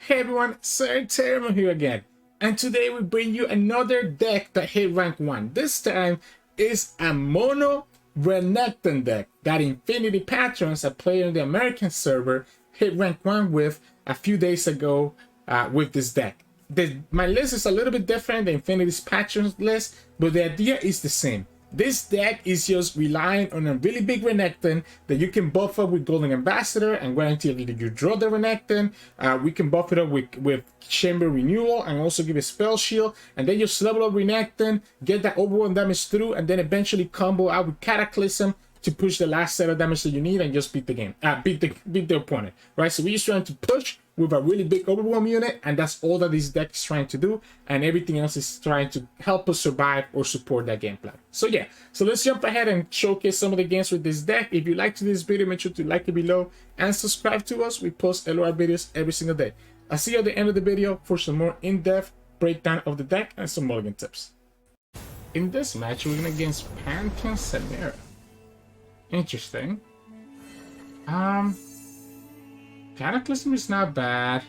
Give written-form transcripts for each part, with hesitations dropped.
Hey everyone, Sirturmund here again, and today we bring you another deck that hit rank 1. This time is a Mono Renekton deck that InfinitiPatrons, a player in the American server, hit rank 1 with a few days ago with this deck. My list is a little bit different than Infinity's Patrons list, but the idea is the same. This deck is just relying on a really big Renekton that you can buff up with Golden Ambassador and wait until you draw the Renekton. We can buff it up with Chamber Renewal and also give a Spell Shield. And then just level up Renekton, get that Overwhelm damage through, and then eventually combo out with Cataclysm to push the last set of damage that you need and just beat the game. Beat the opponent, right? So we're just trying to push with a really big Overwhelm unit, and that's all that this deck is trying to do, and everything else is trying to help us survive or support that game plan. So yeah, so let's jump ahead and showcase some of the games with this deck. If you liked this video, make sure to like it below and subscribe to us. We post LOR videos every single day. I'll see you at the end of the video for some more in-depth breakdown of the deck and some mulligan tips. In this match, we're going against Pantheon Samira. Interesting. Cataclysm is not bad.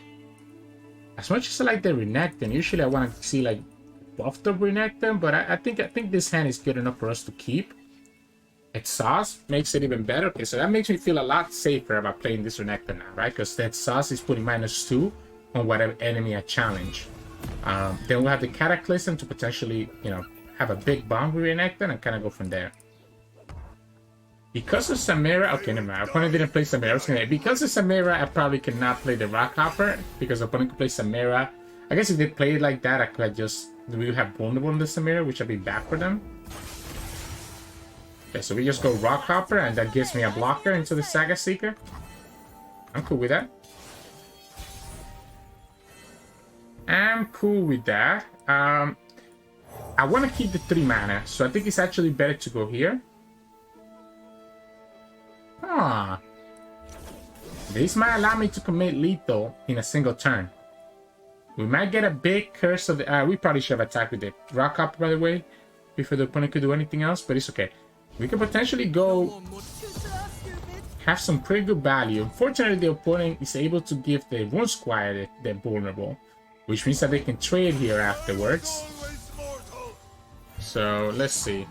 As much as I like the Renekton, usually I want to see like buffed up Renekton, but I think this hand is good enough for us to keep. Exhaust makes it even better. Okay, so that makes me feel a lot safer about playing this Renekton now, right? Because the Exhaust is putting -2 on whatever enemy I challenge. Then we'll have the Cataclysm to potentially, have a big bomb with Renekton and kind of go from there. Because of Samira, okay, never mind. Opponent didn't play Samira. Because of Samira, I probably cannot play the Rock Hopper because opponent could play Samira. I guess if they play it like that, I could we would have vulnerable in the Samira, which would be bad for them. Okay, so we just go Rock Hopper, and that gives me a blocker into the Saga Seeker. I'm cool with that. I'm cool with that. I want to keep the 3 mana, so I think it's actually better to go here. This might allow me to commit lethal in a single turn. We might get a big curse of the... we probably should have attacked with the Rock Hopper, by the way, before the opponent could do anything else, but it's okay. We could potentially go... have some pretty good value. Unfortunately, the opponent is able to give the Rune Squire the vulnerable, which means that they can trade here afterwards. So, let's see.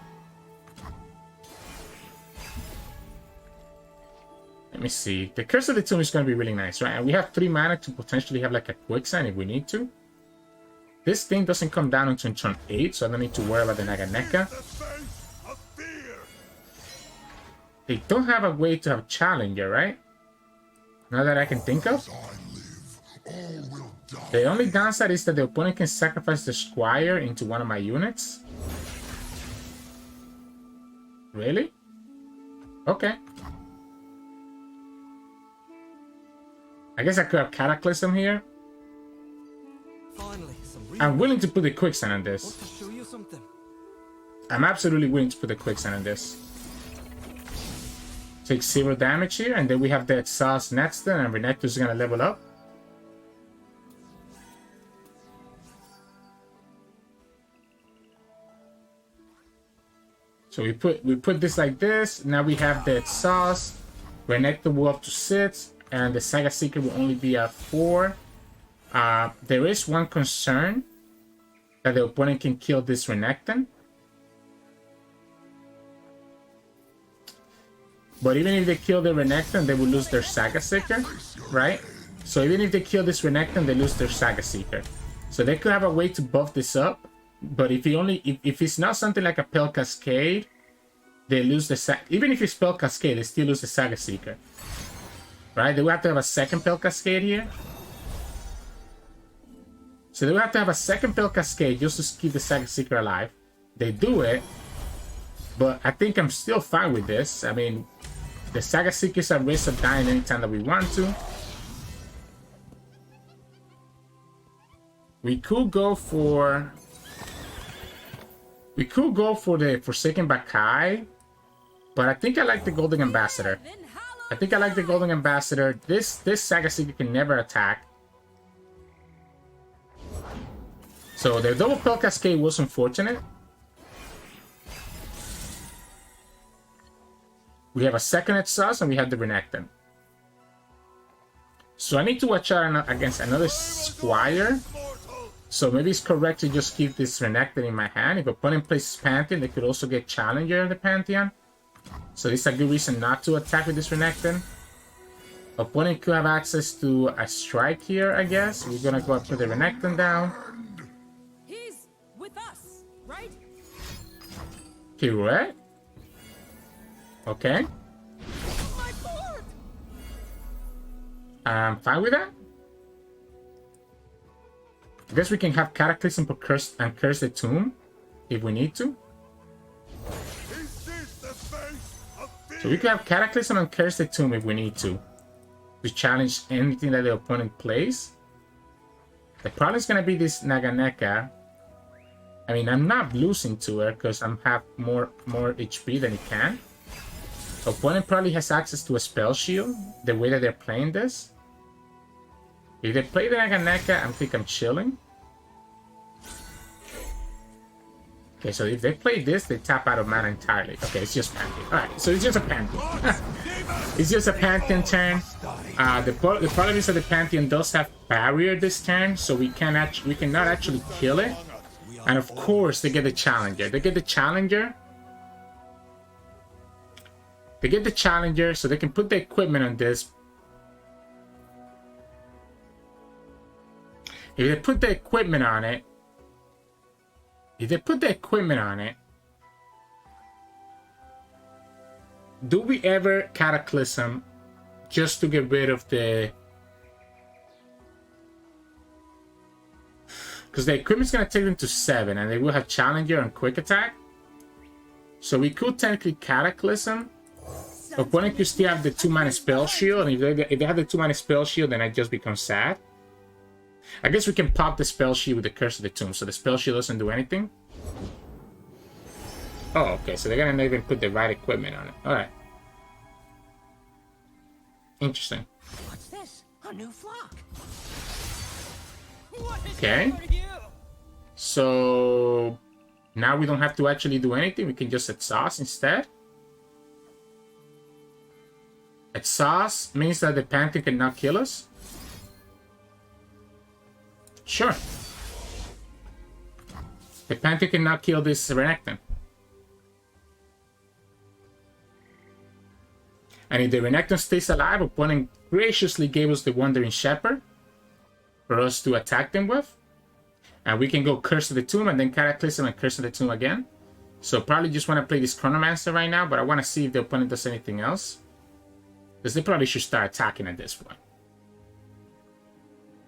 Let me see. The Curse of the Tomb is going to be really nice, right? And we have 3 mana to potentially have like a Quicksand if we need to. This thing doesn't come down until turn 8, so I don't need to worry about the Naganeka. They don't have a way to have Challenger, right? Not that I can think of. The only downside is that the opponent can sacrifice the Squire into one of my units. Really? Okay. I guess I could have Cataclysm here. I'm willing to put the Quicksand on this. I'm absolutely willing to put the Quicksand on this. Take 0 damage here, and then we have the Exhaust next turn, and Renekton is going to level up. So we put this like this. Now we have the Exhaust. Renekton will up to 6. And the Saga Seeker will only be at 4. There is one concern that the opponent can kill this Renekton. But even if they kill the Renekton, they will lose their Saga Seeker, right? So even if they kill this Renekton, they lose their Saga Seeker. So they could have a way to buff this up. But if it's not something like a Pale Cascade, they lose the even if it's Pale Cascade, they still lose the Saga Seeker. Right, they will have to have a second Pale Cascade here. So they will have to have a second Pale Cascade just to keep the Saga Seeker alive. They do it, but I think I'm still fine with this. I mean, the Saga Seeker is at risk of dying anytime that we want to. We could go for the Forsaken Bakai, but I think I like the Golden Ambassador. I think I like the Golden Ambassador. This Saga Seeker can never attack. So the double Pale Cascade was unfortunate. We have a second Exhaust and we have the Renekton. So I need to watch out against another Squire. So maybe it's correct to just keep this Renekton in my hand. If opponent plays Pantheon, they could also get Challenger in the Pantheon. So this is a good reason not to attack with this Renekton. Opponent could have access to a strike here, I guess. We're gonna go up to the Renekton down. He's with us, right? Pirouette. Okay. My lord! I'm fine with that. I guess we can have Cataclysm curse the tomb if we need to. So we can have Cataclysm and curse the tomb if we need to challenge anything that the opponent plays. The problem is gonna be this Naganeka. I mean, I'm not losing to her because I'm have more HP than he can. Opponent probably has access to a spell shield the way that they're playing this. If they play the Naganeka, I think I'm chilling. Okay, so if they play this, they tap out of mana entirely. Okay, it's just Pantheon. Alright, so it's just a Pantheon. It's just a Pantheon turn. The problem is that the Pantheon does have barrier this turn, so we cannot actually kill it. And of course, they get the Challenger. They get the Challenger. They get the Challenger, so they can put the equipment on this. If they put the equipment on it, do we ever Cataclysm just to get rid of the... Because the equipment's going to take them to 7, and they will have Challenger and Quick Attack. So we could technically Cataclysm. Opponent could still have the 2-mana Spell Shield, and if they have the 2-mana Spell Shield, then I just become sad. I guess we can pop the Spell Shield with the Curse of the Tomb, so the Spell Shield doesn't do anything. Oh, okay, so they're gonna even put the right equipment on it. Alright. Interesting. What's this? A new flock. Okay. So now we don't have to actually do anything, we can just exhaust instead. Exhaust means that the Pantheon cannot kill us. Sure. The Pantheon cannot kill this Renekton. And if the Renekton stays alive, opponent graciously gave us the Wandering Shepherd for us to attack them with. And we can go Curse of the Tomb and then Cataclysm and Curse of the Tomb again. So probably just want to play this Chronomancer right now, but I want to see if the opponent does anything else. Because they probably should start attacking at this point.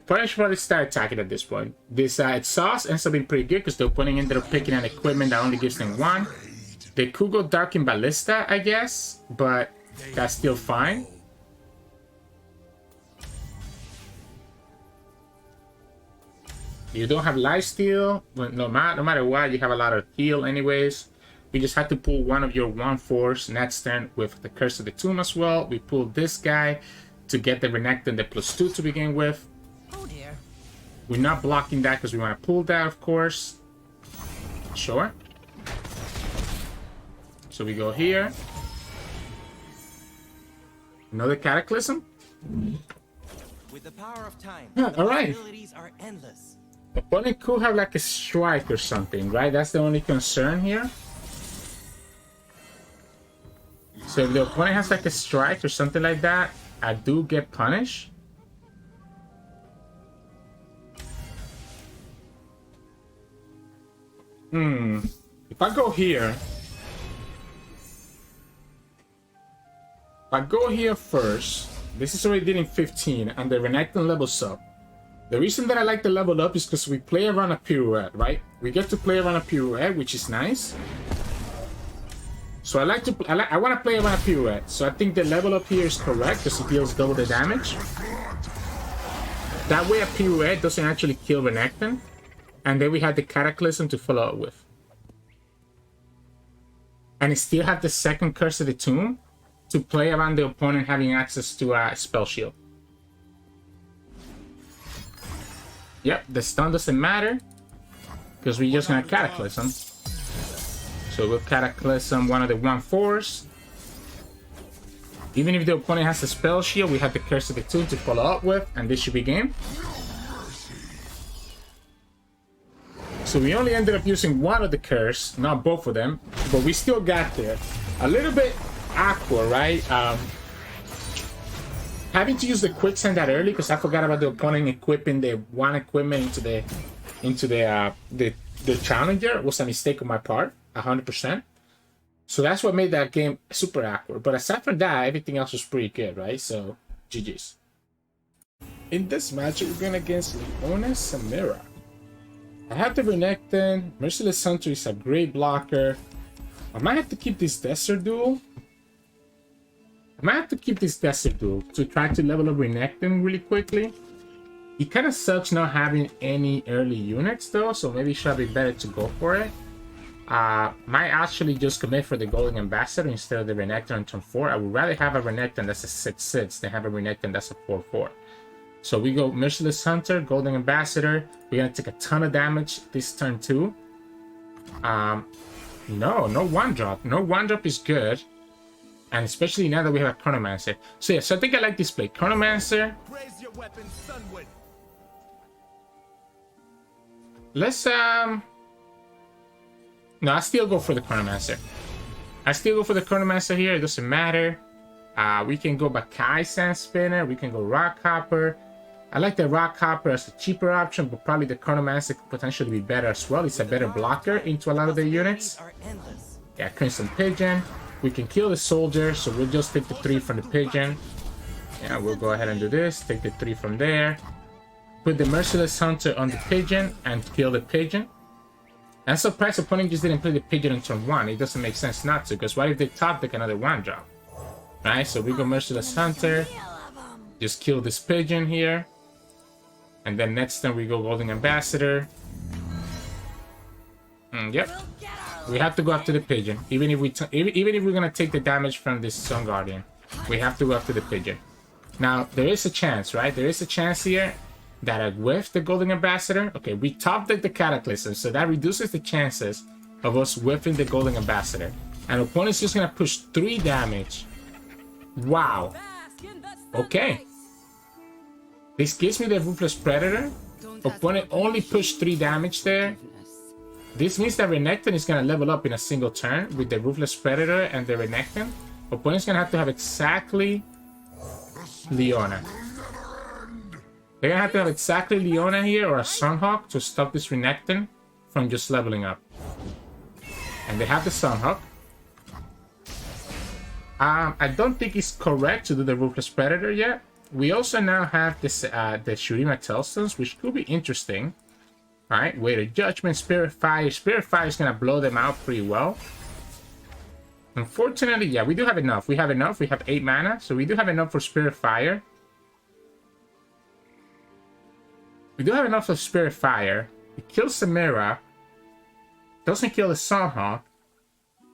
Opponent should probably start attacking at this point. This exhaust ends up being pretty good because the opponent ended up picking an equipment that only gives them 1. They could go Darkin Ballista, I guess, but that's still fine. You don't have lifesteal, but no matter what, you have a lot of heal anyways. We just had to pull one of your 1/4 next turn with the Curse of the Tomb as well. We pulled this guy to get the Renekton the +2 to begin with. Oh dear. We're not blocking that because we want to pull that, of course. Sure. So we go here. Another Cataclysm. With the power of time, all right. possibilities are endless. Opponent could have like a strike or something, right? That's the only concern here. So if the opponent has like a strike or something like that, I do get punished. If I go here... If I go here first, this is already dealing 15, and the Renekton levels up. The reason that I like the level up is because we play around a pirouette, right? We get to play around a pirouette, which is nice. So I want to play around a pirouette. So I think the level up here is correct because it deals double the damage. That way a pirouette doesn't actually kill Renekton. And then we have the Cataclysm to follow up with. And it still have the second Curse of the Tomb to play around the opponent having access to a spell shield. Yep, the stun doesn't matter because we're just gonna Cataclysm. So we'll Cataclysm one of the 1/4s. Even if the opponent has a spell shield, we have the Curse of the Tomb to follow up with, and this should be game. So we only ended up using one of the curse, not both of them, but we still got there. A little bit awkward, right? Having to use the quicksand that early because I forgot about the opponent equipping the one equipment into the challenger was a mistake on my part, 100%. So that's what made that game super awkward. But aside from that, everything else was pretty good, right? So GG's. In this match, we're going against Leona Samira. I have the Renekton. Merciless Hunter is a great blocker. I might have to keep this Desert Duel. To try to level up Renekton really quickly. It kind of sucks not having any early units though, so maybe it should be better to go for it. Might actually just commit for the Golden Ambassador instead of the Renekton on turn 4. I would rather have a Renekton that's a 6/6 than have a Renekton that's a 4/4. So we go Merciless Hunter, Golden Ambassador. We're gonna take a ton of damage this turn too. No one drop. No one drop is good. And especially now that we have a Chronomancer. So yeah, so I think I like this play. Chronomancer. Raise your weapon, Sunwood. Let's no, I still go for the Chronomancer. Here, it doesn't matter. We can go Bakai Sand Spinner, we can go Rock Hopper. I like the Rock Hopper as a cheaper option, but probably the Chronomancer could potentially be better as well. It's a better blocker into a lot of the units. Yeah, Crimson Pigeon. We can kill the soldier, so we'll just take the 3 from the pigeon. Yeah, we'll go ahead and do this. Take the 3 from there. Put the Merciless Hunter on the pigeon and kill the pigeon. I'm surprised the opponent just didn't play the pigeon on turn 1. It doesn't make sense not to, because what if they top deck another 1-drop? Right, so we go Merciless Hunter. Just kill this pigeon here. And then next turn we go Golden Ambassador. Yep. We have to go after the pigeon. Even if we're gonna take the damage from this Sun Guardian, we have to go after the pigeon. Now there is a chance, right? There is a chance here that I whiff the Golden Ambassador. Okay, we top deck the Cataclysm, so that reduces the chances of us whiffing the Golden Ambassador. And opponent's just gonna push 3 damage. Wow. Okay. This gives me the Ruthless Predator. Opponent only pushed 3 damage there. This means that Renekton is going to level up in a single turn with the Ruthless Predator and the Renekton. Opponent's going to have exactly Leona. They're going to have exactly Leona here or a Sunhawk to stop this Renekton from just leveling up. And they have the Sunhawk. I don't think it's correct to do the Ruthless Predator yet. We also now have this the Shurima Tailstones, which could be interesting. Alright, Weight of Judgment, Spirit Fire. Spirit Fire is going to blow them out pretty well. Unfortunately, yeah, we do have enough. We have 8 mana, so we do have enough for Spirit Fire. We do have enough for Spirit Fire. It kills Samira. Doesn't kill the Sunhawk.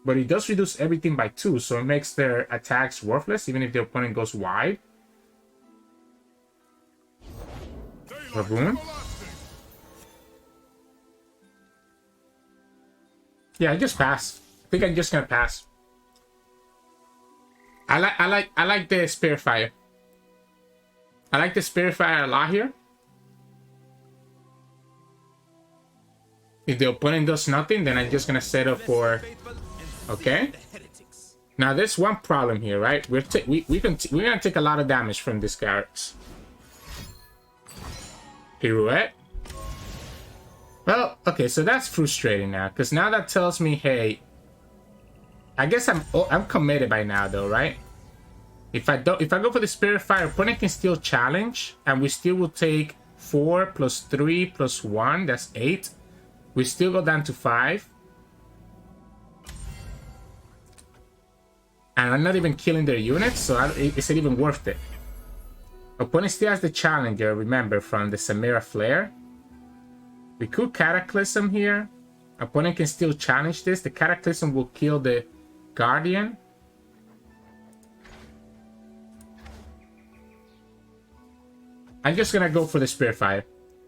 But it does reduce everything by 2, so it makes their attacks worthless, even if the opponent goes wide. Baboon. Yeah, I just pass. I think I'm just gonna pass. I like the Spirit Fire. I like the Spirit Fire a lot here. If the opponent does nothing, then I'm just gonna set up for. Okay. Now there's one problem here, right? We're gonna take a lot of damage from these carrots. Pirouette. Well, okay, so that's frustrating now, because now that tells me, hey, I guess I'm committed by now, though, right? If I go for the Spirit Fire, opponent can still challenge, and we still will take 4 plus 3 plus 1, that's 8. We still go down to 5. And I'm not even killing their units, so is it even worth it? Opponent still has the Challenger, remember, from the Samira Flare. We could Cataclysm here. Opponent can still challenge this. The Cataclysm will kill the Guardian. I'm just gonna go for the Spirit Fire.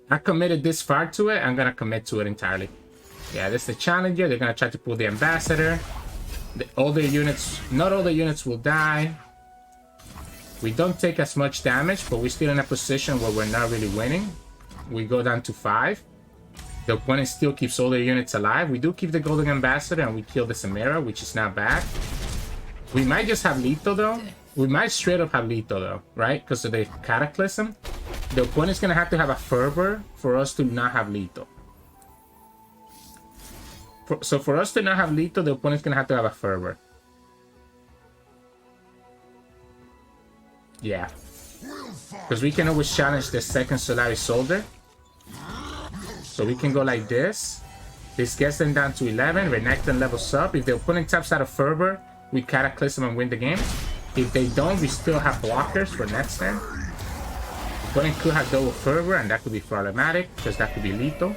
I committed this far to it, I'm gonna commit to it entirely. Yeah, this is the Challenger. They're gonna try to pull the Ambassador. All their units, not all the units will die. We don't take as much damage, but we're still in a position where we're not really winning. We go down to 5. The opponent still keeps all their units alive. We do keep the Golden Ambassador and we kill the Samira, which is not bad. We might just have lethal though. We might straight up have lethal though, right? Because of the Cataclysm. The opponent's gonna have to have a Fervor for us to not have lethal. So for us to not have lethal, the opponent's gonna have to have a Fervor. Yeah. Because we can always challenge the second Solaris Soldier. So we can go like this. This gets them down to 11. Renekton levels up. If the opponent taps out a Fervor, we Cataclysm and win the game. If they don't, we still have blockers for next turn. The opponent could have double Fervor, and that could be problematic, because that could be lethal.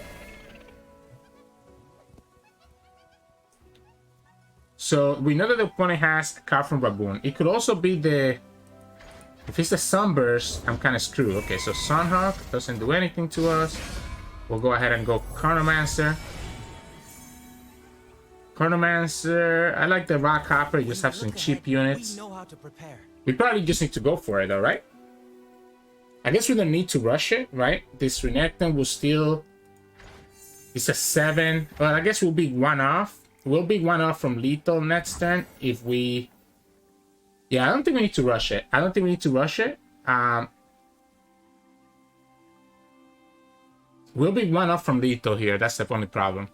So we know that the opponent has a card from Baboon. It could also be the... If it's the Sunburst, I'm kind of screwed. Okay, so Sunhawk doesn't do anything to us. We'll go ahead and go Chronomancer. Chronomancer, I like the Rock Hopper. You just have some cheap units. We probably just need to go for it though, right? I guess we don't need to rush it, right? This Renekton will still... It's a 7. Well, I guess we'll be 1 off. We'll be 1 off from lethal next turn if we... Yeah, I don't think we need to rush it. I don't think we need to rush it. We'll be 1 off from lethal here. That's the only problem.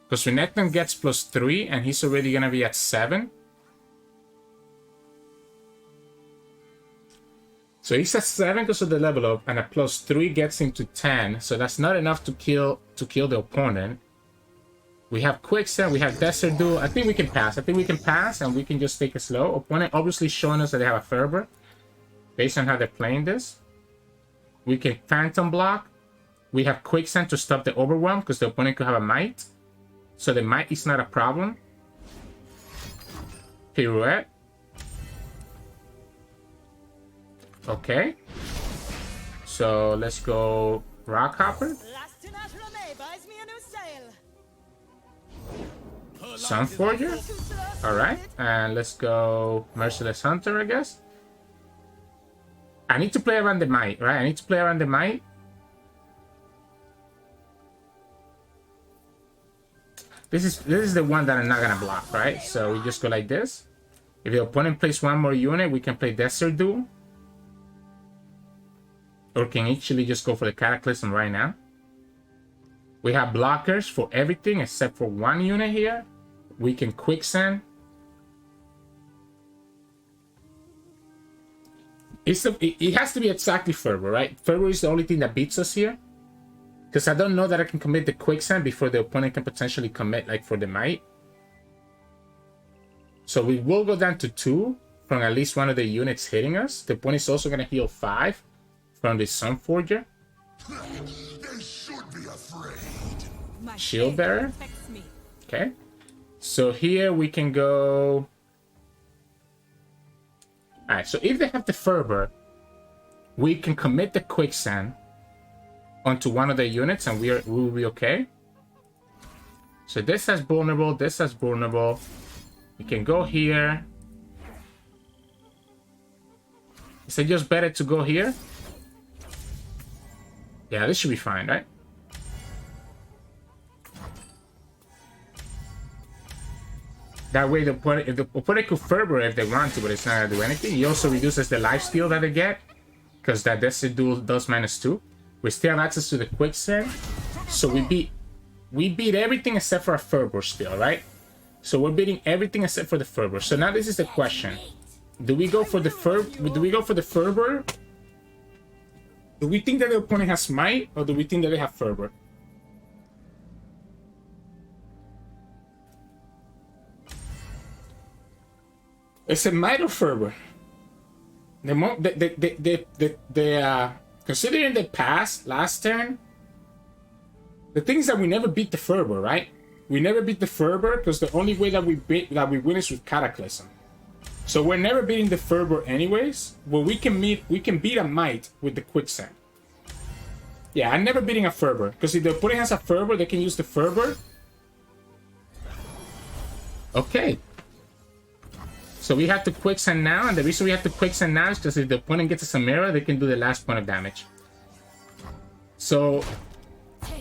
Because Renekton gets +3 and he's already going to be at 7. So he's at 7 because of the level up, and a +3 gets him to 10. So that's not enough to kill the opponent. We have Quicksand, we have Desert Duel. I think we can pass. I think we can pass and we can just take it slow. Opponent obviously showing us that they have a Fervor based on how they're playing this. We can Phantom block. We have Quicksand to stop the Overwhelm because the opponent could have a Might. So the Might is not a problem. Pirouette. Okay. So let's go Rock Hopper. Sunforger. Alright. And let's go Merciless Hunter, I guess. I need to play around the Might, right? I need to play around the Might. This is the one that I'm not gonna block, right? So we just go like this. If the opponent plays 1 more unit, we can play Desert Duel. Or can actually just go for the Cataclysm right now. We have blockers for everything except for 1 unit here. We can Quicksand. It has to be exactly Fervor, right? Fervor is the only thing that beats us here. Because I don't know that I can commit the Quicksand before the opponent can potentially commit like for the Might. So we will go down to 2 from at least one of the units hitting us. The opponent is also going to heal 5 from the Sunforger. They should be afraid. Shield Bearer. Okay. So here we can go... Alright, so if they have the Fervor, we can commit the Quicksand onto one of the units and we will be okay. So this has vulnerable, this has vulnerable. We can go here. Is it just better to go here? Yeah, this should be fine, right? That way, the opponent could Fervor if they want to, but it's not going to do anything. He also reduces the lifesteal that they get, because that Desert Duel does -2. We still have access to the Quicksand, so we beat everything except for a Fervor still, right? So we're beating everything except for the Fervor. So now this is the question: do we go for the Fervor? Do we think that the opponent has Might, or do we think that they have Fervor? It's a Might or Fervor. Considering the past, last turn, the thing is that we never beat the Fervor, right? We never beat the Fervor because the only way that we win is with Cataclysm. So we're never beating the Fervor anyways. Well, we can beat a Might with the Quicksand. Yeah, I'm never beating a Fervor because if the opponent has a Fervor, they can use the Fervor. Okay. So we have to quicksand now, and the reason we have to quicksand now is because if the opponent gets a Samira, they can do the last point of damage. So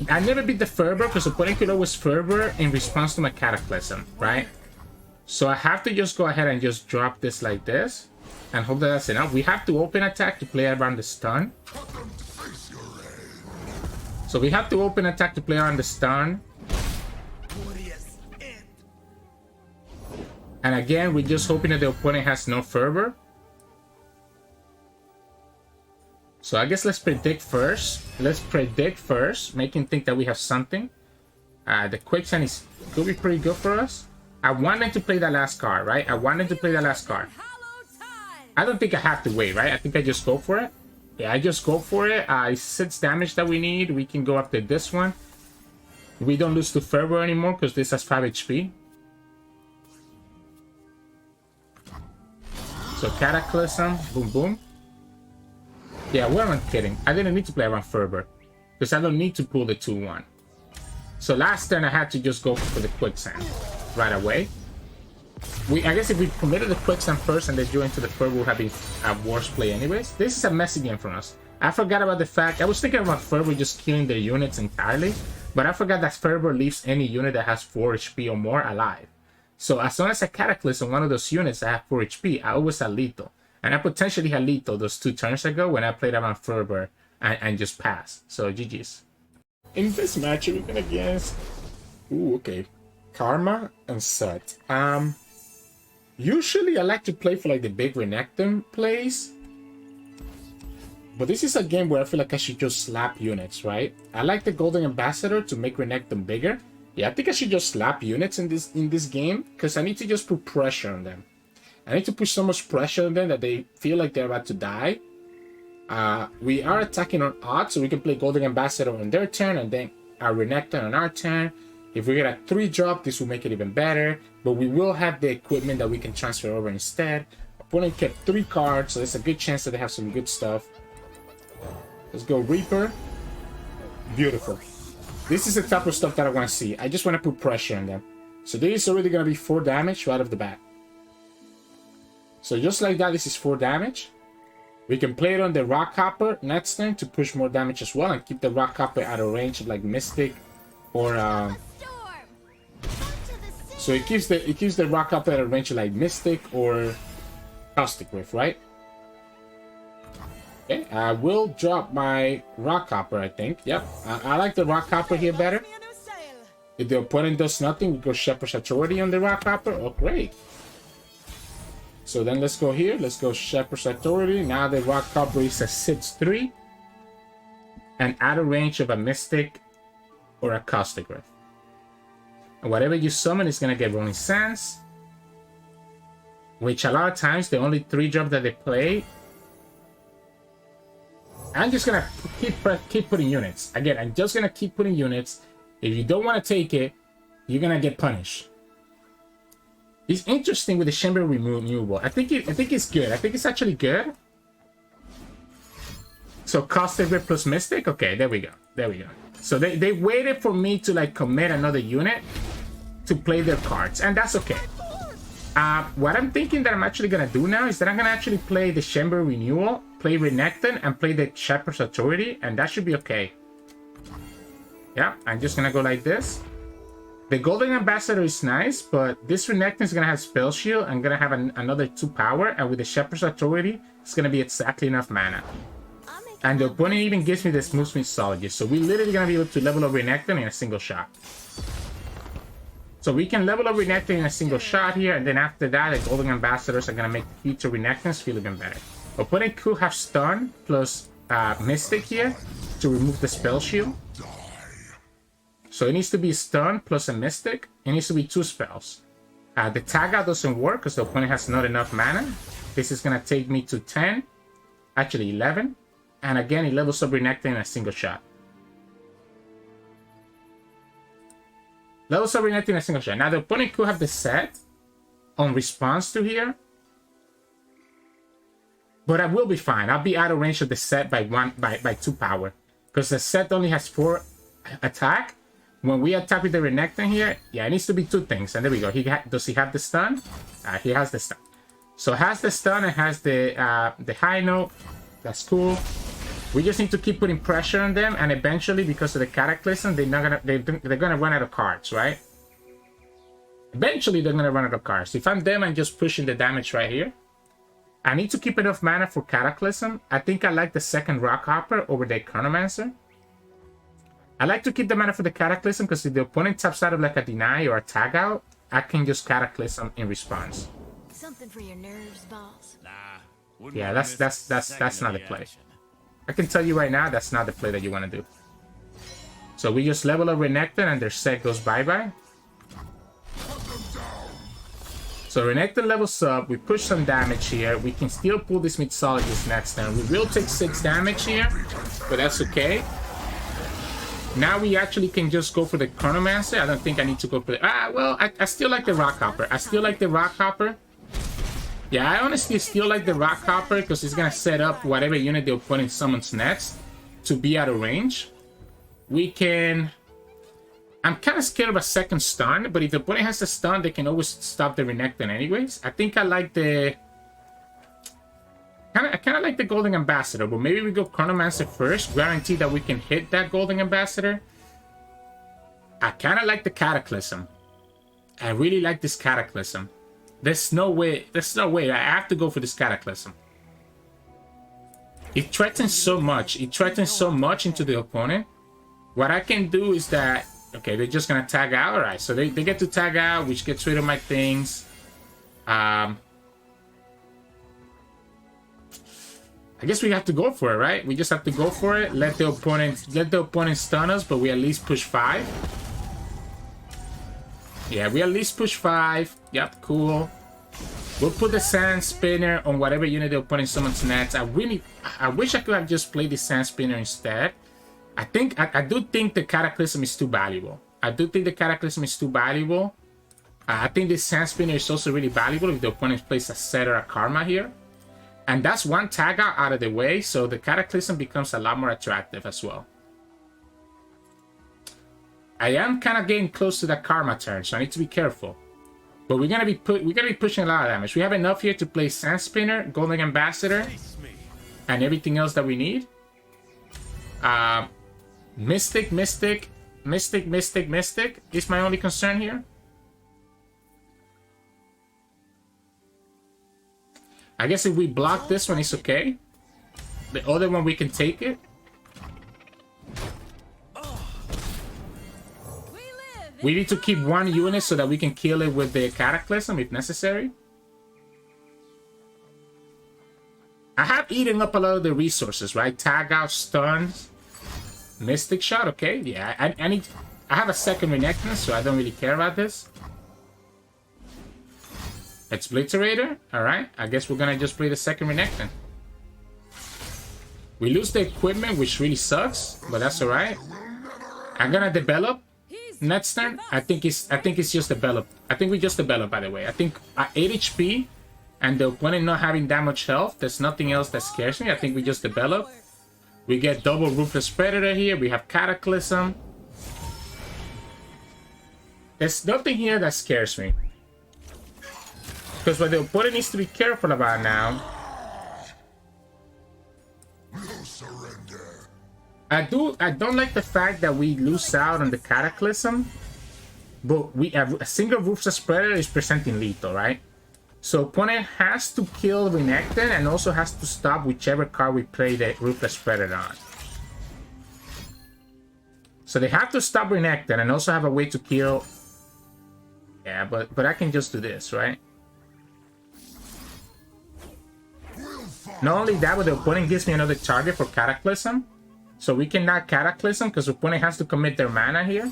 I never beat the Fervor because the opponent could always Fervor in response to my Cataclysm, right? So I have to just go ahead and just drop this like this and hope that that's enough. We have to open attack to play around the stun. So we have to open attack to play around the stun. And again, we're just hoping that the opponent has no Fervor. So I guess let's predict first. Let's predict first, making think that we have something. The quicksand is could be pretty good for us. I wanted to play that last card, right? I wanted to play that last card. I don't think I have to wait, right? I think I just go for it. Yeah, I just go for it. It's 6 damage that we need. We can go after this one. We don't lose to Fervor anymore because this has 5 HP. So Cataclysm, boom, boom. Yeah, what am I kidding? I didn't need to play around Fervor because I don't need to pull the 2-1. So last turn I had to just go for the quicksand right away. I guess if we committed the quicksand first and then drew into the Fervor, would have been a worse play anyways. This is a messy game for us. I forgot about the fact I was thinking about Fervor just killing their units entirely, but I forgot that Fervor leaves any unit that has 4 HP or more alive. So as long as I Cataclysm one of those units that have 4 HP, I always had lethal. And I potentially had lethal those 2 turns ago when I played around Fervor and just passed. So GG's. In this match, we're gonna against... Ooh, okay. Karma Sett. Usually I like to play for like the big Renekton plays. But this is a game where I feel like I should just slap units, right? I like the Golden Ambassador to make Renekton bigger. Yeah, I think I should just slap units in this game because I need to just put pressure on them. I need to put so much pressure on them that they feel like they're about to die. We are attacking on odds, so we can play Golden Ambassador on their turn and then our Renekton on our turn. If we get a 3-drop, this will make it even better. But we will have the equipment that we can transfer over instead. Opponent kept 3 cards, so there's a good chance that they have some good stuff. Let's go Reaper. Beautiful. This is the type of stuff that I want to see. I just want to put pressure on them. So this is already going to be 4 damage right off the bat. So just like that, this is 4 damage. We can play it on the Rockhopper next turn to push more damage as well and keep the Rockhopper out of range of like Mystic or so it keeps the Rockhopper out of range of like Mystic or Caustic Rift, right? Okay, I will drop my Rockhopper, I think. Yep, I like the Rockhopper here better. If the opponent does nothing, we go Shepherd's Authority on the Rockhopper. Oh, great. So then let's go here. Let's go Shepherd's Authority. Now the Rockhopper is a 6/3 and out of range of a Mystic or a Caustic Rift. And whatever you summon is going to get Rolling Sands, which a lot of times the only 3-drop that they play. I'm just going to keep putting units. Again, I'm just going to keep putting units. If you don't want to take it, you're going to get punished. It's interesting with the Chamber removal. I think it's good. I think it's actually good. So Caustic Rift plus Mystic. Okay, there we go. There we go. So they waited for me to like commit another unit to play their cards, and that's okay. What I'm thinking that I'm actually gonna do now is that I'm gonna actually play the Chamber Renewal, play Renekton, and play the Shepherd's Authority, and that should be okay. Yeah, I'm just gonna go like this. The Golden Ambassador is nice, but this Renekton is gonna have Spell Shield and gonna have another 2 power, and with the Shepherd's Authority, it's gonna be exactly enough mana. And the opponent even gives me the Smooth Mixologist, so we're literally gonna be able to level up Renekton in a single shot. So we can level up Renekton in a single shot here, and then after that, the Golden Ambassadors are gonna make future Renektons feel even better. Opponent could have Stun plus Mystic here to remove the Spell Shield. So it needs to be Stun plus a Mystic. It needs to be 2 spells. The Tag Out doesn't work because the opponent has not enough mana. This is gonna take me to 10, actually 11. And again, it levels up Renekton in a single shot. Levels up Renekton in a single shot. Now, the opponent could have the set on response to here. But I will be fine. I'll be out of range of the set by 2 power. Because the set only has 4 attack. When we attack with the Renekton here, yeah, it needs to be 2 things. And there we go. Does he have the stun? He has the stun. So it has the stun, it has the high note. That's cool. We just need to keep putting pressure on them, and eventually, because of the Cataclysm, they're gonna run out of cards, right? Eventually, they're gonna run out of cards. If I'm them, I'm just pushing the damage right here. I need to keep enough mana for Cataclysm. I think I like the second Rock Hopper over the Chronomancer. I like to keep the mana for the Cataclysm because if the opponent taps out of like a deny or a tag out, I can just Cataclysm in response. Something for your nerves, boss. Nah. Yeah, that's not the play. I can tell you right now, that's not the play that you want to do. So we just level up Renekton and their set goes bye-bye. So Renekton levels up, we push some damage here. We can still pull this Mixologist next turn. We will take 6 damage here, but that's okay. Now we actually can just go for the Chronomancer. I don't think I need to go for the... well, I still like the Rock Hopper. I still like the Rock Hopper. Yeah, I honestly still like the Rock Hopper because it's going to set up whatever unit the opponent summons next to be out of range. We can... I'm kind of scared of a second stun, but if the opponent has a stun, they can always stop the Renekton anyways. I think I like the... I kind of like the Golden Ambassador, but maybe we go Chronomancer first. Guarantee that we can hit that Golden Ambassador. I kind of like the Cataclysm. I really like this Cataclysm. There's no way. I have to go for this Cataclysm. It threatens so much. It threatens so much into the opponent. What I can do is that... Okay, they're just going to tag out. Alright, so they get to tag out, which gets rid of my things. I guess we have to go for it, right? We just have to go for it. Let the opponent stun us, but we at least push 5. Yeah, we at least push 5. Yep, cool. We'll put the Sand Spinner on whatever unit the opponent summons next. I wish I could have just played the Sand Spinner instead. I do think the Cataclysm is too valuable. I think the Sand Spinner is also really valuable if the opponent plays a Set or a Karma here. And that's one tag out of the way, so the Cataclysm becomes a lot more attractive as well. I am kind of getting close to that Karma turn, so I need to be careful. But we're gonna be pushing a lot of damage. We have enough here to play Sand Spinner, Golden Ambassador, and everything else that we need. Mystic is my only concern here. I guess if we block this one, it's okay. The other one, we can take it. We need to keep one unit so that we can kill it with the Cataclysm if necessary. I have eaten up a lot of the resources, right? Tag out, stuns, Mystic Shot, okay. Yeah, I have a second Renekton, so I don't really care about this. Exbliterator, alright. I guess we're gonna just play the second Renekton. We lose the equipment, which really sucks, but that's alright. I'm gonna develop next turn. I think it's just develop. I think we just develop, by the way. I think at 8 HP and the opponent not having that much health, there's nothing else that scares me. I think we just develop. We get double Ruthless Predator here. We have Cataclysm. There's nothing here that scares me. Because what the opponent needs to be careful about now. I don't like the fact that we lose out on the Cataclysm, but we have a single Ruthless Predator is presenting lethal, right? So opponent has to kill Renekton and also has to stop whichever card we play the Ruthless Predator on. So they have to stop Renekton and also have a way to kill. Yeah, but I can just do this, right? Not only that, but the opponent gives me another target for Cataclysm. So we can knock Cataclysm because the opponent has to commit their mana here.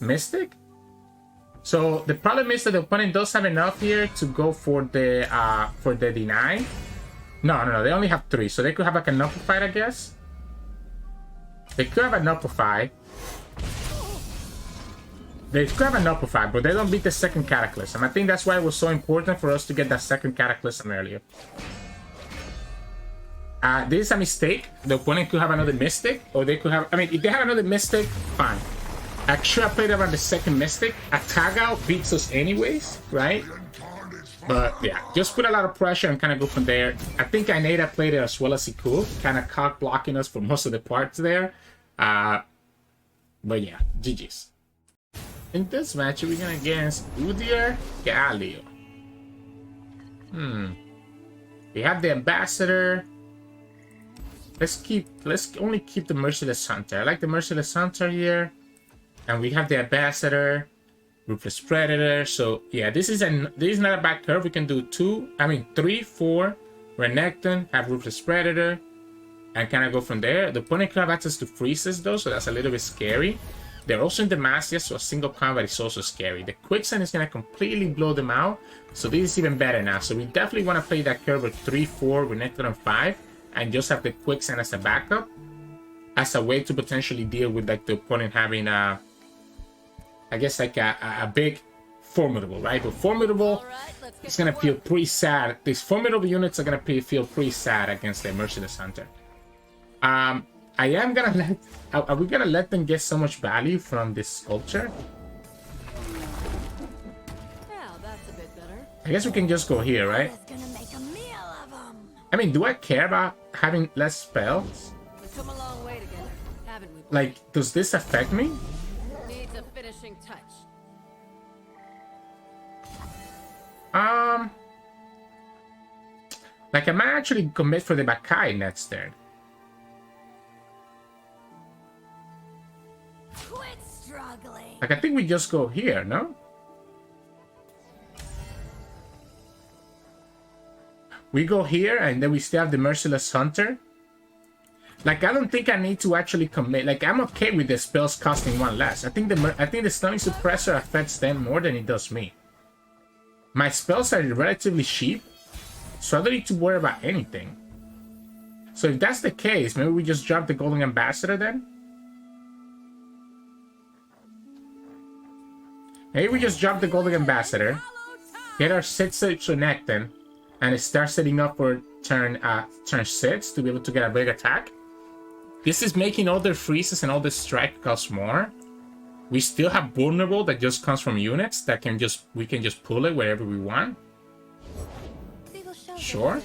Mystic. So the problem is that the opponent does have enough here to go for the deny. No, they only have 3, so they could have like a Nullified, I guess. They could have a Nullified. They could have a Nullified, but they don't beat the second Cataclysm. I think that's why it was so important for us to get that second Cataclysm earlier. This is a mistake. The opponent could have another Mystic, or they could have... I mean, if they have another Mystic, fine. I should have played around the second Mystic. A tag out beats us anyways, right? But yeah, just put a lot of pressure and kind of go from there. I think Inada played it as well as he could, kind of cock blocking us for most of the parts there. But yeah, GG's. In this match, we're going against Udyr Galio. We have the Ambassador. Let's only keep the Merciless Hunter. I like the Merciless Hunter here. And we have the Ambassador, Ruthless Predator. So yeah, this is not a bad curve. We can do 3, 4 Renekton, have Ruthless Predator, and kind of go from there. The opponent could have access to freezes though, so that's a little bit scary. They're also in Demacia, so a single combat is also scary. The Quicksand is going to completely blow them out, so this is even better now. So we definitely want to play that curve with 3, 4, Renekton, and 5, and just have the Quicksand as a backup, as a way to potentially deal with like the opponent having I guess like a big Formidable, right? But Formidable is going to feel pretty sad. These Formidable units are going to feel pretty sad against the Merciless Hunter. I am gonna let... Are we gonna let them get so much value from this sculpture? Well, that's a bit better. I guess we can just go here, right? I mean, do I care about having less spells? We've come a long way together, haven't we? Like, does this affect me? Needs a finishing touch. Like, I might actually commit for the Bakai next turn. Like, I think we just go here, no? We go here, and then we still have the Merciless Hunter. Like, I don't think I need to actually commit. Like, I'm okay with the spells costing 1 less. I think the Stunning Suppressor affects them more than it does me. My spells are relatively cheap, so I don't need to worry about anything. So if that's the case, maybe we just drop the Golden Ambassador then? Maybe we just drop the Golden Ambassador, get our 6 Renekton, and start setting up for turn 6 to be able to get a big attack. This is making all their freezes and all the strike cost more. We still have Vulnerable that just comes from units that we can just pull it wherever we want. Sure.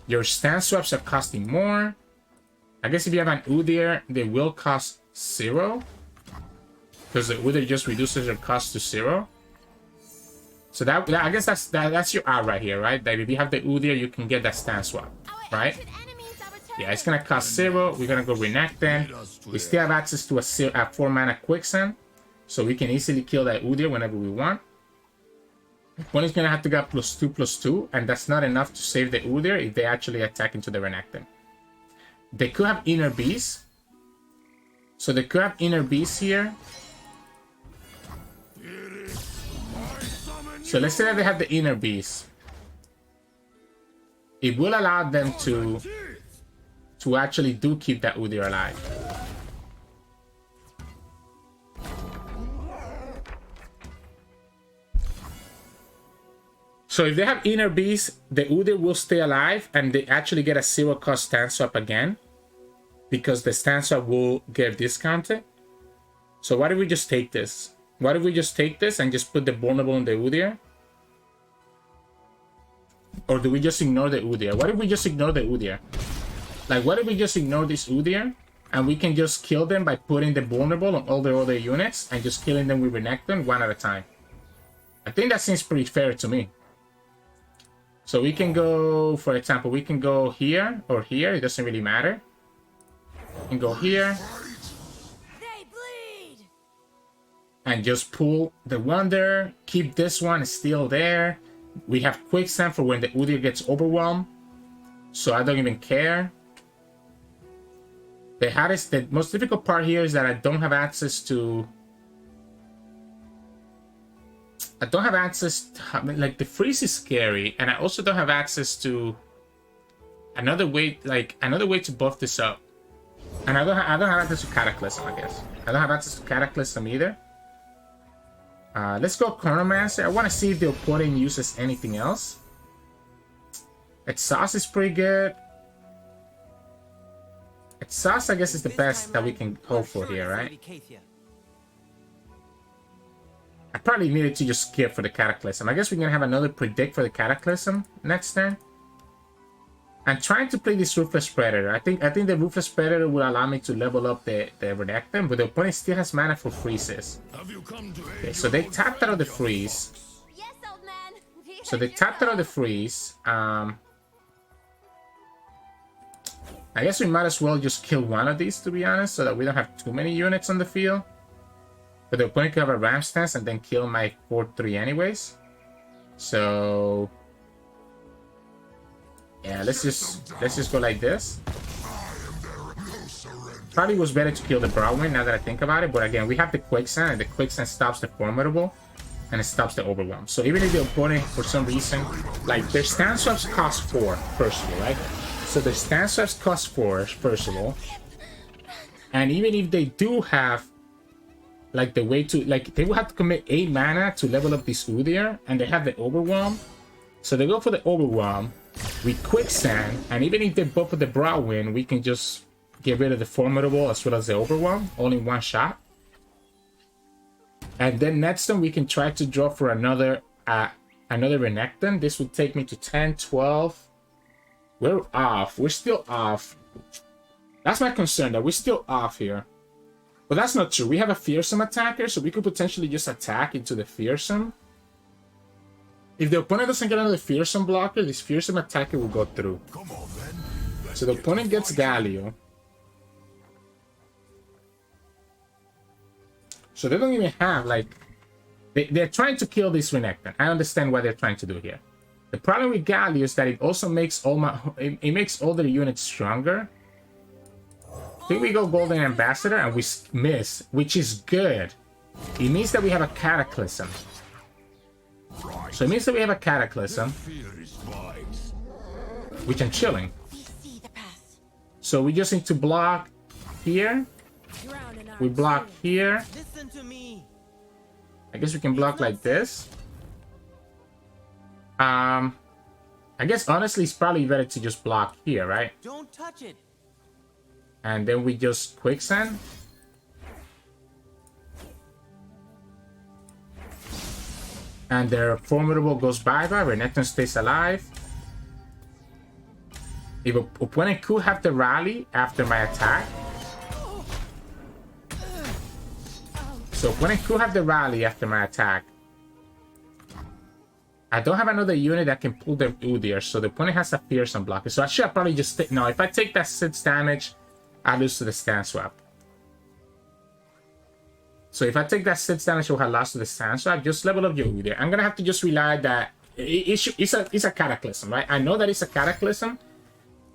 Your stance swaps are costing more. I guess if you have an Udyr, they will cost 0. Because the Udyr just reduces their cost to 0. So that I guess that's your out right here, right? That if you have the Udyr, you can get that stance swap, right? Yeah, it's gonna cost 0. We're gonna go Renekton. We still have access to a 4-mana Quicksand, so we can easily kill that Udyr whenever we want. One is gonna have to get +2/+2, and that's not enough to save the Udyr if they actually attack into the Renekton. They could have Inner Beast. So they could have Inner Beast here. So let's say that they have the Inner Beast. It will allow them to actually keep that Udyr alive. So if they have Inner Beast, the Udyr will stay alive, and they actually get a 0-cost stance swap again, because the stance swap will get discounted. So why don't we just take this? Why don't we just take this and just put the Vulnerable in the Udyr? Or do we just ignore the Udyr? Why don't we just ignore the Udyr? Like, why don't we just ignore this Udyr, and we can just kill them by putting the Vulnerable on all their other units and just killing them with Renekton 1 at a time. I think that seems pretty fair to me. So we can go, for example, we can go here or here. It doesn't really matter. We can go here. And just pull the Wonder, keep this one still there. We have Quicksand for when the Udyr gets overwhelmed, so I don't even care. The most difficult part here is that I don't have access to... like, the freeze is scary, and I also don't have access to another way to buff this up. And I don't have access to Cataclysm, I guess. I don't have access to Cataclysm either. Let's go Chronomancer. I want to see if the opponent uses anything else. Exhaust is pretty good. Exhaust, I guess, is the best that we can hope for here, right? I probably needed to just skip for the Cataclysm. I guess we're going to have another predict for the Cataclysm next turn. I'm trying to play this Ruthless Predator. I think the Ruthless Predator will allow me to level up the Renekton, but the opponent still has mana for freezes. Okay, so they tapped out of the freeze. Yes, old man. So they tapped out of the freeze. I guess we might as well just kill one of these, to be honest, so that we don't have too many units on the field. But the opponent could have a Ram Stance and then kill my 4-3 anyways. So yeah, let's just go like this. Probably was better to kill the Broadwind now that I think about it, but again, we have the Quicksand, and the Quicksand stops the Formidable, and it stops the Overwhelm. So even if the opponent, for some reason, like their stance swaps cost 4, first of all, right? So the stance swaps cost 4, first of all. And even if they do have, like, the way to, like, they will have to commit 8 mana to level up this Udyr, and they have the Overwhelm. So they go for the Overwhelm, we Quicksand, and even if they buff with the Broadwind, we can just get rid of the Formidable as well as the Overwhelm, all in one shot. And then next turn, we can try to draw for another Renekton. This would take me to 10, 12. We're off. We're still off. That's my concern, that we're still off here. But that's not true. We have a Fearsome attacker, so we could potentially just attack into the Fearsome. If the opponent doesn't get another Fearsome blocker, this Fearsome attacker will go through. So the opponent gets Galio. So they don't even have, like... They're trying to kill this Renekton. I understand what they're trying to do here. The problem with Galio is that it also makes all my... It makes all their units stronger. I think we go Golden Ambassador and we miss, which is good. It means that we have a Cataclysm. So it means that we have a Cataclysm, which I'm chilling. So we just need to block here. We block here. I guess we can block like this. I guess honestly it's probably better to just block here, right? Don't touch it. And then we just Quicksand. And their Formidable goes bye-bye. Renekton stays alive. If an opponent could have the rally after my attack. So opponent could have the rally after my attack. I don't have another unit that can pull the Udyr, so the opponent has a Fearsome blocker. So I should probably just take... No, if I take that 6 damage, I lose to the stance swap. So if I take that 6 damage, I will have lost to the stance swap. Just level up your Udyr. I'm going to have to just rely that... It's a Cataclysm, right? I know that it's a Cataclysm.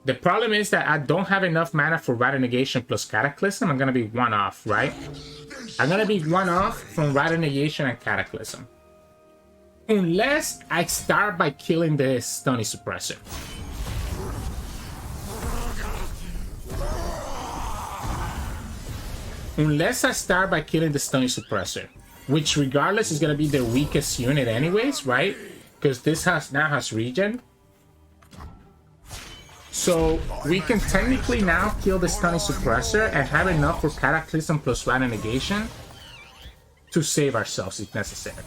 The problem is that I don't have enough mana for Rider Negation plus Cataclysm. I'm going to be one off, right? I'm going to be one off from Rider Negation and Cataclysm. Unless I start by killing the Stunny Suppressor. Unless I start by killing the Stunny Suppressor. Which regardless is going to be their weakest unit anyways, right? Because this now has regen. So we can technically now kill the Stunny Suppressor and have enough for Cataclysm plus Rider Negation to save ourselves if necessary.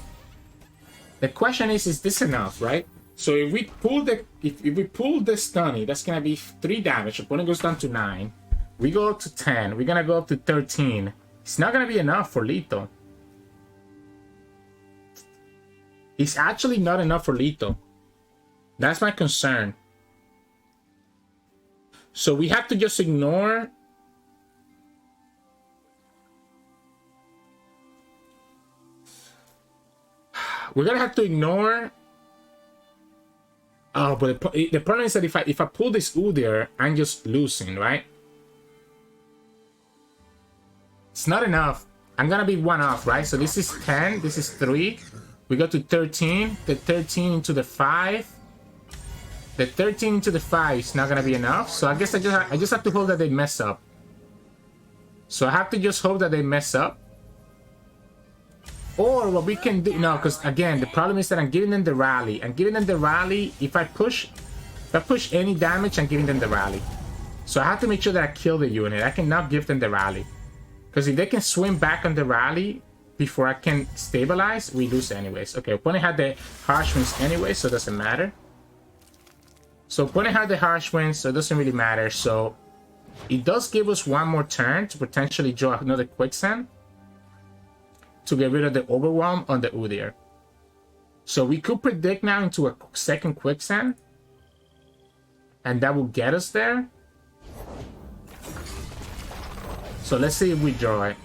The question is this enough, right? So if we pull the Stunny, that's gonna be 3 damage. Opponent goes down to 9. We go up to 10. We're gonna go up to 13. It's not gonna be enough for lethal. It's actually not enough for lethal. That's my concern. So we have to just ignore. We're gonna have to ignore. Oh, but the problem is that if I pull this Udyr, I'm just losing, right? It's not enough. I'm gonna be one off, right? So this is 10. This is 3. We go to 13. The 13 into the 5. The 13 into the 5 is not gonna be enough. So I guess I just have to hope that they mess up. So I have to just hope that they mess up. Or what we can do, no, because again, the problem is that I'm giving them the rally. I'm giving them the rally. If I push any damage, I'm giving them the rally. So I have to make sure that I kill the unit. I cannot give them the rally. Because if they can swim back on the rally, before I can stabilize, we lose anyways. Okay, opponent had the harsh winds anyway, so it doesn't matter. So opponent had the harsh winds, so it doesn't really matter. So it does give us one more turn to potentially draw another quicksand to get rid of the overwhelm on the Udyr. So we could predict now into a second quicksand, and that will get us there. So let's see if we draw it.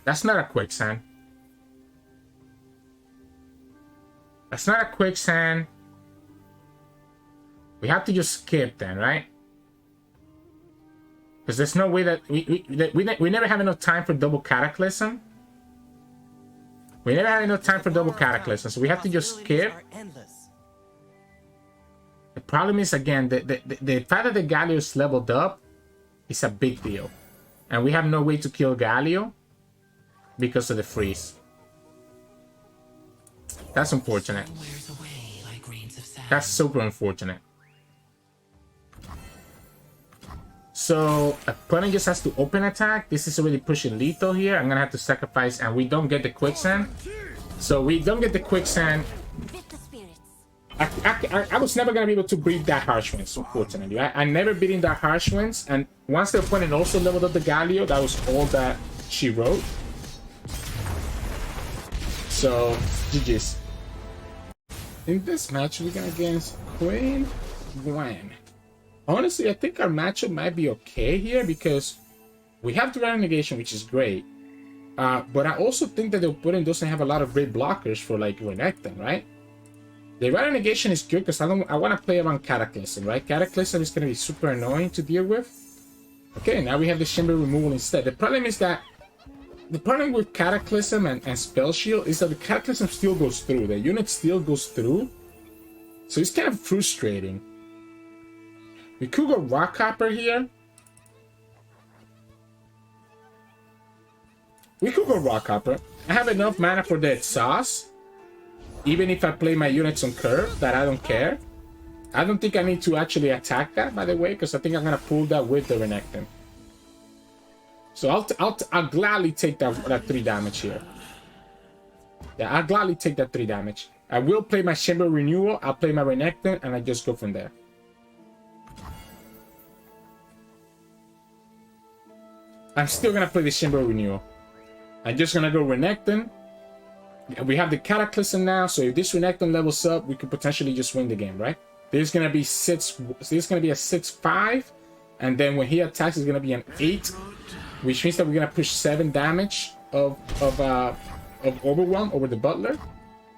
That's not a quicksand. That's not a quicksand. We have to just skip then, right? Because there's no way that we never have enough time for double Cataclysm. We never have enough time for double Cataclysm, so we have to just skip. The problem is, again, the fact that the Galio is leveled up is a big deal. And we have no way to kill Galio because of the freeze. That's unfortunate. That's super unfortunate. So opponent just has to open attack. This is already pushing lethal here. I'm gonna have to sacrifice, and we don't get the quicksand. So we don't get the quicksand. I was never gonna be able to beat that harsh winds, unfortunately. I never beating that harsh winds, and once the opponent also leveled up the Galio, that was all that she wrote. So GG's. In this match, we're going against Gwen. Honestly, I think our matchup might be okay here because we have the Rare Negation, which is great. But I also think that the opponent doesn't have a lot of great blockers for like Renekton, right? The Rare Negation is good because I want to play around Cataclysm, right? Cataclysm is going to be super annoying to deal with. Okay, now we have the Shimmer removal instead. The problem is that the problem with Cataclysm and Spell Shield is that the Cataclysm still goes through. The unit still goes through. So it's kind of frustrating. We could go Rock Hopper here. We could go Rock Hopper. I have enough mana for the exhaust. Even if I play my units on curve, that I don't care. I don't think I need to actually attack that, by the way, because I think I'm going to pull that with the Renekton. So I'll gladly take that 3 damage here. Yeah, I'll gladly take that 3 damage. I will play my Shimmer Renewal, I'll play my Renekton, and I just go from there. I'm still going to play the Shimmer Renewal. I'm just going to go Renekton. We have the Cataclysm now, so if this Renekton levels up, we could potentially just win the game, right? There's going to be 6, there's going to be a 6-5, and then when he attacks, it's going to be an 8, which means that we're going to push 7 damage of Overwhelm over the Butler.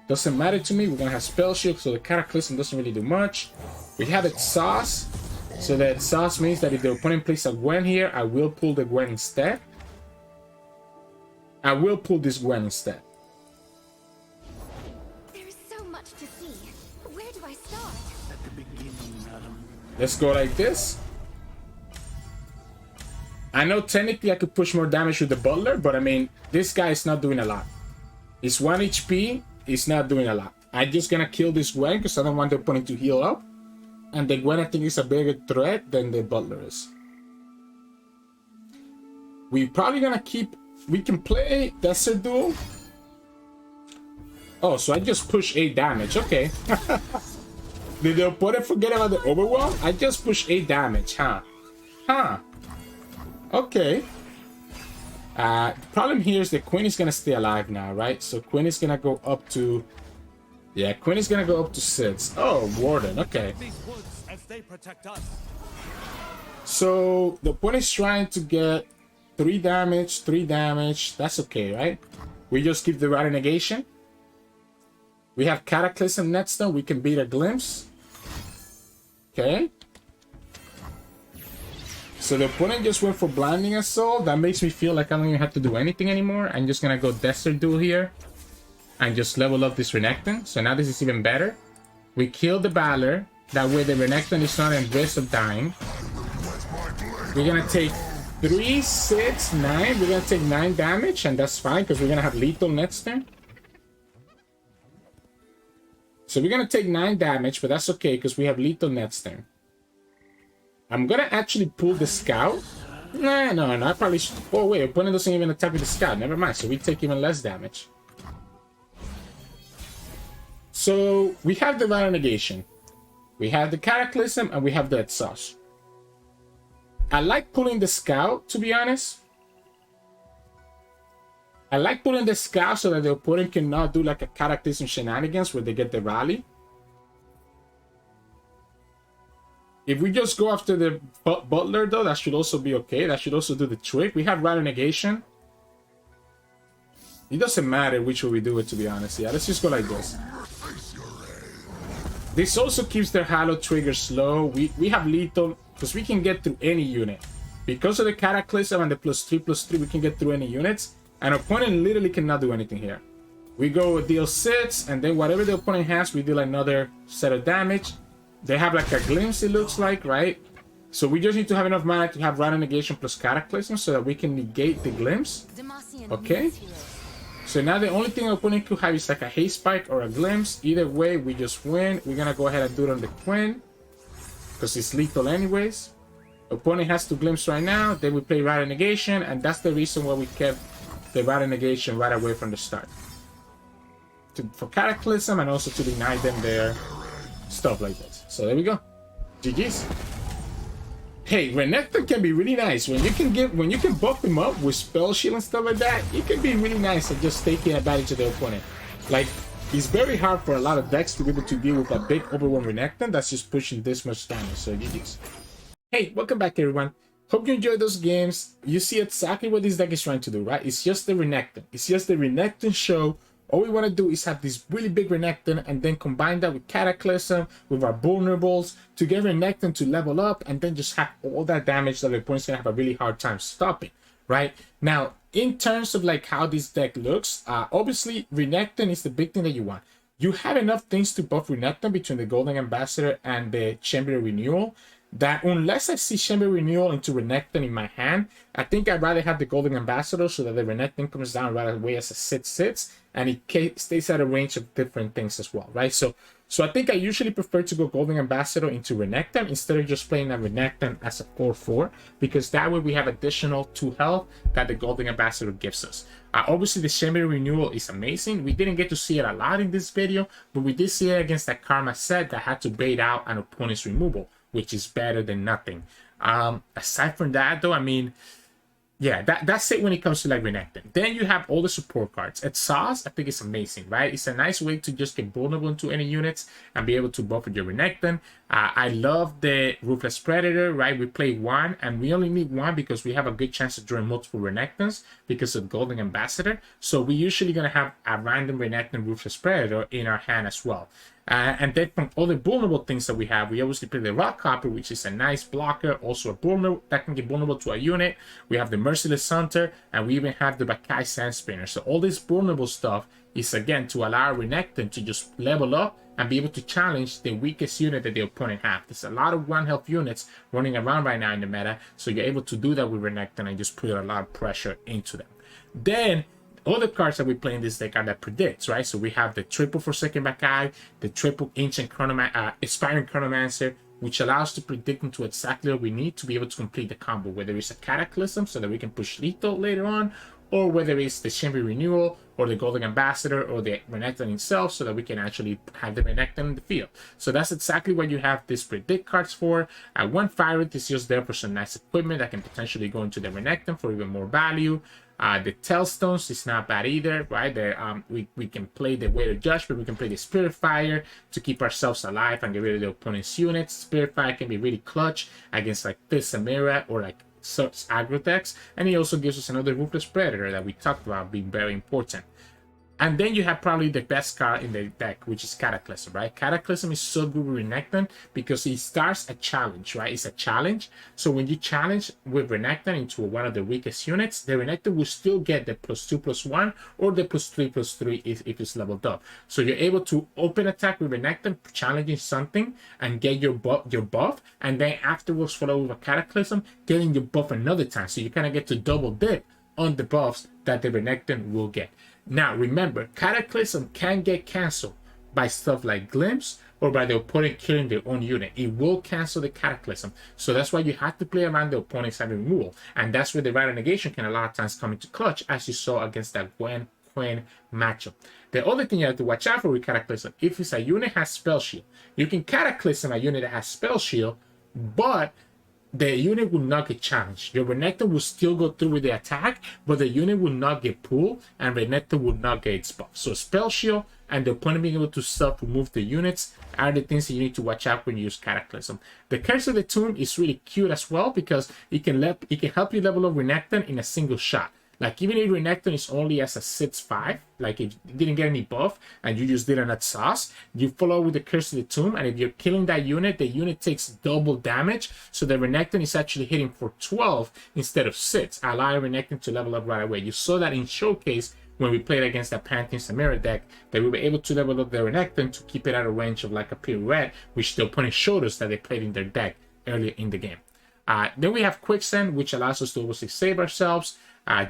Doesn't matter to me. We're going to have Spell Shield, so the Cataclysm doesn't really do much. We have Exhaust, so that Exhaust means that if the opponent plays a Gwen here, I will pull the Gwen instead. I will pull this Gwen instead. There's so much to see. Where do I start? At the beginning, madam. Let's go like this. I know technically I could push more damage with the Butler, but I mean, this guy is not doing a lot. It's 1 HP, he's not doing a lot. I'm just gonna kill this Gwen because I don't want the opponent to heal up. And the Gwen, I think, is a bigger threat than the Butler is. We're probably gonna keep... We can play Desert Duel. Oh, so I just push 8 damage. Okay. Did the opponent forget about the Overwhelm? I just push 8 damage, huh? Huh. Okay. The problem here is that Quinn is gonna stay alive now, right? So Quinn is gonna go up to... Yeah, Quinn is gonna go up to 6. Oh, Warden, okay. These woods as they protect us. So the opponent is trying to get 3 damage, 3 damage. That's okay, right? We just keep the Rare Negation. We have Cataclysm next though. We can beat a Glimpse. Okay. So the opponent just went for Blinding Assault. That makes me feel like I don't even have to do anything anymore. I'm just gonna go Desert Duel here and just level up this Renekton. So now this is even better. We kill the Valor. That way the Renekton is not at risk of dying. We're gonna take 3, 6, 9. We're gonna take 9 damage, and that's fine because we're gonna have lethal next turn. So we're gonna take 9 damage, but that's okay because we have lethal next turn. I'm gonna actually pull the Scout Nah, no, I probably should. Oh, wait, opponent doesn't even attack with the scout. Never mind, so we take even less damage. So, we have the Divine Negation. We have the Cataclysm, and we have the Exhaust. I like pulling the scout, to be honest. I like pulling the scout so that the opponent cannot do like a Cataclysm shenanigans where they get the rally. If we just go after the Butler, though, that should also be okay. That should also do the trick. We have Rally Negation. It doesn't matter which way we do it, to be honest. Yeah, let's just go like this. This also keeps their Halo trigger slow. We have lethal because we can get through any unit. Because of the Cataclysm and the +3/+3, we can get through any units. An opponent literally cannot do anything here. We go deal 6, and then whatever the opponent has, we deal another set of damage. They have like a glimpse, it looks like, right? So we just need to have enough mana to have Rally Negation plus Cataclysm so that we can negate the glimpse. Okay? So now the only thing our opponent could have is like a Haste Spike or a glimpse. Either way, we just win. We're gonna go ahead and do it on the Quinn because it's lethal anyways. Opponent has to glimpse right now. Then we play Rally Negation, and that's the reason why we kept the Rally Negation right away from the start. For Cataclysm and also to deny them their stuff like this. So there we go. GG's. Hey, Renekton can be really nice. When you can buff him up with spell shield and stuff like that, it can be really nice at just taking advantage of the opponent. Like, it's very hard for a lot of decks to be able to deal with a big Overwhelm Renekton that's just pushing this much damage. So GG's. Hey, welcome back everyone. Hope you enjoyed those games. You see exactly what this deck is trying to do, right? It's just the Renekton. It's just the Renekton show. All we want to do is have this really big Renekton and then combine that with Cataclysm, with our vulnerables, to get Renekton to level up and then just have all that damage that the opponent's going to have a really hard time stopping, right? Now, in terms of like how this deck looks, obviously Renekton is the big thing that you want. You have enough things to buff Renekton between the Golden Ambassador and the Chamber Renewal that unless I see Chamber Renewal into Renekton in my hand, I think I'd rather have the Golden Ambassador so that the Renekton comes down right away as a sit-sits and it stays at a range of different things as well, right? So I think I usually prefer to go Golden Ambassador into Renekton instead of just playing a Renekton as a 4/4 because that way we have additional 2 health that the Golden Ambassador gives us. Obviously, the Chamber Renewal is amazing. We didn't get to see it a lot in this video, but we did see it against that Karma Sett that had to bait out an opponent's removal, which is better than nothing. Aside from that, though, I mean, yeah, that's it when it comes to like Renekton. Then you have all the support cards. Exhaust, I think it's amazing, right? It's a nice way to just get vulnerable into any units and be able to buffer your Renekton. I love the Ruthless Predator, right? We play 1 and we only need 1 because we have a good chance of drawing multiple Renektons because of Golden Ambassador. So we're usually going to have a random Renekton Ruthless Predator in our hand as well. And then from all the vulnerable things that we have, we obviously play the Rock Copper, which is a nice blocker, also a vulnerable that can get vulnerable to a unit. We have the Merciless Hunter, and we even have the Bakai Sandspinner. So all this vulnerable stuff is again to allow Renekton to just level up and be able to challenge the weakest unit that the opponent has. There's a lot of 1 health units running around right now in the meta, so you're able to do that with Renekton and just put a lot of pressure into them. Then other cards that we play in this deck are that predicts, right? So we have the triple Forsaken Bakai, the triple Ancient Expiring Chronomancer, which allows to predict into exactly what we need to be able to complete the combo, whether it's a Cataclysm so that we can push lethal later on, or whether it's the Chamber Renewal, or the Golden Ambassador, or the Renekton itself, so that we can actually have the Renekton in the field. So that's exactly what you have these predict cards for. One Fire is just there for some nice equipment that can potentially go into the Renekton for even more value. The Tailstones is not bad either, right? We can play the Weight of Judgment, we can play the Spirit Fire to keep ourselves alive and get rid of the opponent's units. Spirit Fire can be really clutch against like this Samira or like such aggro decks, and it also gives us another Ruthless Predator that we talked about being very important. And then you have probably the best card in the deck, which is Cataclysm, right? Cataclysm is so good with Renekton because it starts a challenge, right? It's a challenge. So when you challenge with Renekton into one of the weakest units, the Renekton will still get the +2/+1 or the +3/+3 if it's leveled up. So you're able to open attack with Renekton, challenging something, and get your buff, and then afterwards follow with a Cataclysm, getting your buff another time. So you kind of get to double dip on the buffs that the Renekton will get. Now, remember, Cataclysm can get cancelled by stuff like Glimpse, or by the opponent killing their own unit. It will cancel the Cataclysm. So that's why you have to play around the opponent's having removal. And that's where the Rite of Negation can a lot of times come into clutch, as you saw against that Gwen Quinn matchup. The other thing you have to watch out for with Cataclysm, if it's a unit has Spell Shield, you can Cataclysm a unit that has Spell Shield, but the unit will not get challenged. Your Renekton will still go through with the attack, but the unit will not get pulled, and Renekton will not get its buff. So Spell Shield and the opponent being able to self-remove the units are the things that you need to watch out when you use Cataclysm. The Curse of the Tomb is really cute as well, because it can help you level up Renekton in a single shot. Like, even if Renekton is only as a 6/5, like if you didn't get any buff and you just did an sauce, you follow with the Curse of the Tomb, and if you're killing that unit, the unit takes double damage. So the Renekton is actually hitting for 12 instead of 6, allowing Renekton to level up right away. You saw that in Showcase when we played against that Pantheon Samira deck, that we were able to level up the Renekton to keep it out of range of like a pirouette, which the opponent showed us that they played in their deck earlier in the game. Then we have Quicksand, which allows us to obviously save ourselves.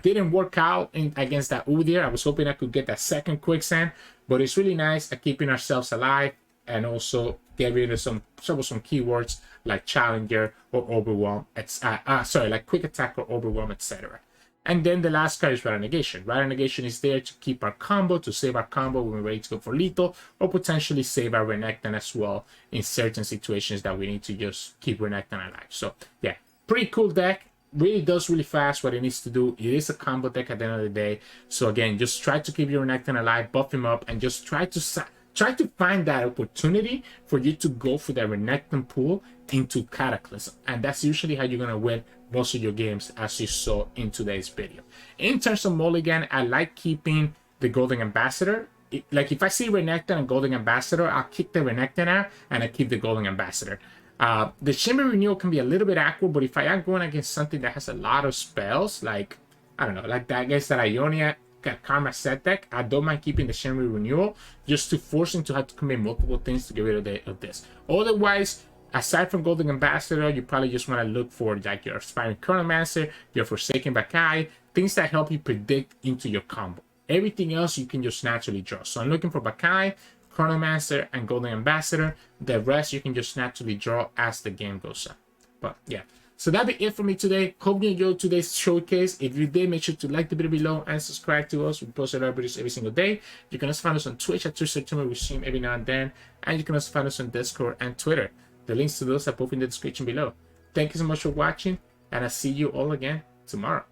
Didn't work out against that Udyr. I was hoping I could get that second Quicksand, but it's really nice at keeping ourselves alive and also get rid of some keywords like Challenger or Overwhelm, like Quick Attack or Overwhelm, etc. And then the last card is Rite of Negation. Rite of Negation is there to keep our combo, to save our combo when we're ready to go for lethal, or potentially save our Renekton as well in certain situations that we need to just keep Renekton alive. So yeah, pretty cool deck. Really does really fast what it needs to do. It is a combo deck at the end of the day. So again, just try to keep your Renekton alive, buff him up, and just try to find that opportunity for you to go for that Renekton pool into Cataclysm. And that's usually how you're going to win most of your games, as you saw in today's video. In terms of mulligan, I like keeping the Golden Ambassador. Like if I see Renekton and Golden Ambassador, I'll kick the Renekton out and I keep the Golden Ambassador. The Shimmer Renewal can be a little bit awkward, but if I am going against something that has a lot of spells, like, I don't know, like that against that Ionia Karma Sett deck, I don't mind keeping the Shimmer Renewal just to force him to have to commit multiple things to get rid of this. Otherwise, aside from Golden Ambassador, you probably just want to look for like your Aspiring Chronomancer, your Forsaken Bakai, things that help you predict into your combo. Everything else you can just naturally draw. So I'm looking for Bakai, Chronomancer, and Golden Ambassador. The rest you can just naturally draw as the game goes on. But yeah, so that'll be it for me today. Hope you enjoyed today's showcase. If you did, make sure to like the video below and subscribe to us. We post our videos every single day. You can also find us on Twitch at Sirturmund. We stream every now and then. And you can also find us on Discord and Twitter. The links to those are both in the description below. Thank you so much for watching, and I'll see you all again tomorrow.